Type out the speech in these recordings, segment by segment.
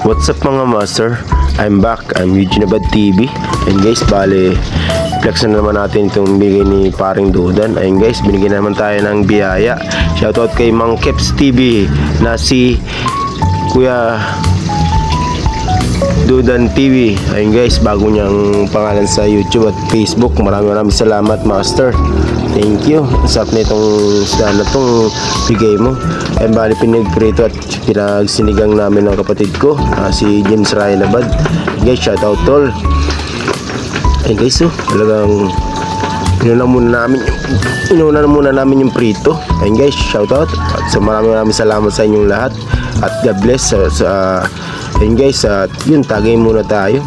What's up mga master? I'm back. I'm Eugene Abad TV. And guys, bale flex na naman natin itong bigay ni paring Dudan. Ayun guys, binigyan naman tayo ng biyaya. Shoutout kay Mang Keps TV na si Kuya Dudan TV. Ayun guys, bago niyang pangalan sa YouTube at Facebook. Maraming salamat master. Thank you. Sarap na itong isda na itong bigay mo. Ayun, bali pinagprito at pinagsinigang namin ng kapatid ko, si James Ryan Abad. Guys, shoutout tol. Ayun guys, talagang inuna muna namin yung prito. Ayun guys, shoutout. At so maraming salamat sa inyong lahat. At God bless ayun guys, at yun, tagay muna tayo.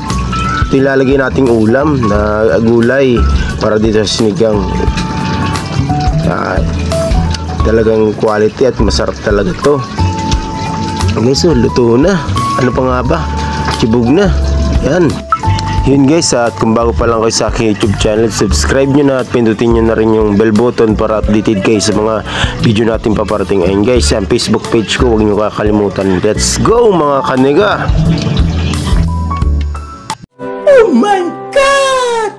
Ito ilalagay nating ulam na gulay para dito sa sinigang. Talagang quality at masarap talaga to. Okay, so luto na. Ano pa nga ba? Chibog na. Yan. Yun guys, at kung bago pa lang kayo sa aking YouTube channel, subscribe nyo na at pindutin nyo na rin yung bell button para updated kayo sa mga video natin paparating. Ayun guys, ang Facebook page ko, huwag nyo kakalimutan. Let's go mga kaniga! Oh my God!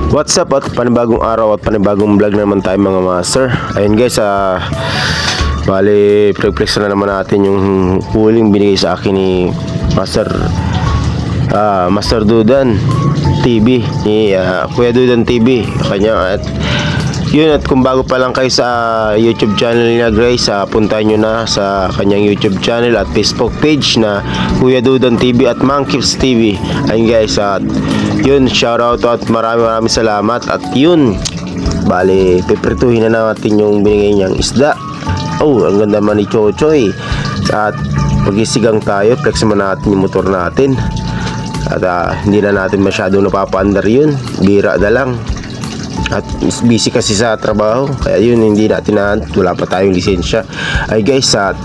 What's up at panibagong araw at panibagong vlog na naman tayo mga master. Ayun guys, bali pre-flex na naman natin yung huling binigay sa akin ni Master Dudan TV, ni Kuya Dudan TV kanya. At yun, at kung bago pa lang kayo sa YouTube channel niya guys, puntahan nyo na sa kanyang YouTube channel at Facebook page na Kuya Dudan TV at Mang Keps TV. Ayun guys, at yun, shoutout at maraming salamat. At yun, bali piprituhin na natin yung binigay niyang isda. Oh, ang ganda man ni Chochoy. At pag-isigang tayo, flex naman natin yung motor natin. At hindi na natin masyadong napapaandar yun, bira na lang. At busy kasi sa trabaho, kaya yun, hindi natin wala pa tayong lisensya. Ay guys, at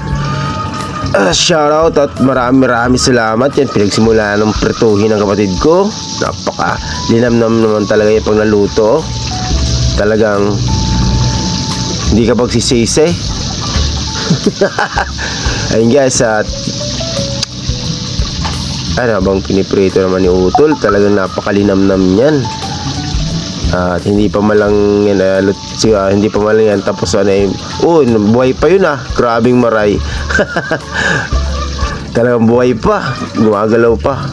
shoutout at maraming salamat. Yan, pinagsimula ng prituhin ng kapatid ko. Napaka linamnam naman talaga yung pag naluto. Talagang hindi ka pagsisisi. Ayun guys, at ano bang piniprito naman ni Utol. Talagang napakalinamnam yan. At hindi pa malang yan, hindi pa malang yan tapos buhay pa yun grabing maray. Talagang buhay pa, gumagalaw pa.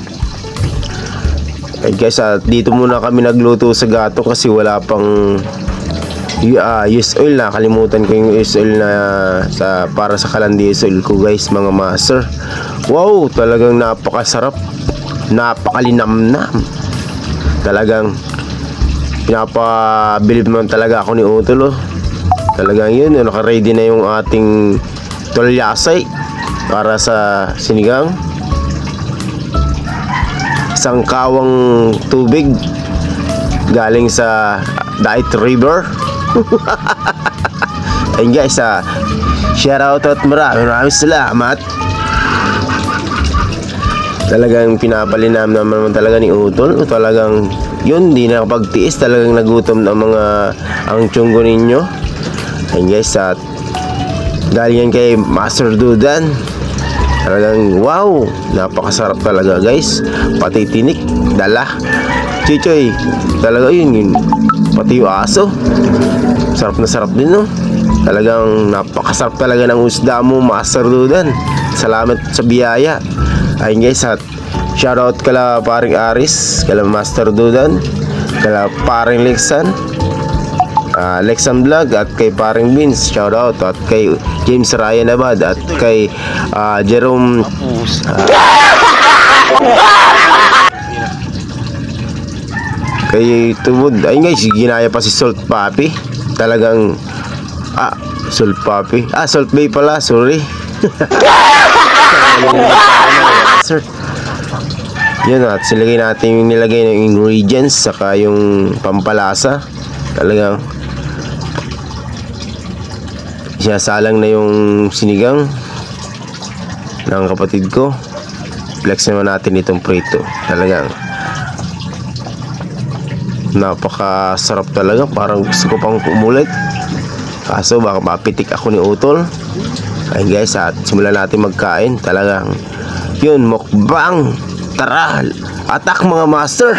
Guys, dito muna kami nagluto sa gato kasi wala pang use oil. Nakalimutan ko yung use oil na para sa kalandis oil ko guys mga master. Wow, talagang napakasarap, napakalinamnam. Talagang pinapabilib naman talaga ako ni Utol. Talagang yun, naka-ready na yung ating tolyasay para sa sinigang. Isang kawang tubig galing sa Diet River. Ayun guys, shoutout at maraming salamat. Talagang pinapalinam naman talaga ni Utol. Talagang yun, di nakapagtiis. Talagang nagutom ng ang tiyonggo ninyo. Ayun guys, at galing yan kay Master Dudan. Talagang wow, napakasarap talaga guys. Pati tinik, dala, chichoy, talaga yun. Pati yung aso, sarap na sarap din no. Talagang napakasarap talaga ng usda mo Master Dudan. Salamat sa biyaya. Ayun guys, at shoutout kala paring Aris, kala Master Dudan, kala paring Lexan Vlog, at kay paring Vince, shoutout. At kay James Ryan Abad, at kay Jerome kay Tubod. Ayun guys, ginaya pa si Salt Papi. Talagang Salt Papi, Salt Bay pala, sorry. Sir, yun, at silagay natin yung nilagay ng ingredients saka yung pampalasa. Talagang sinasalang na yung sinigang ng kapatid ko. Flex naman natin itong prito. Talagang Napakasarap talaga, parang gusto ko pang umulit. Kaso baka mapitik ako ni Utol. Ayun guys, at simulan natin magkain. Talagang yun, mukbang. Tara, atak mga master.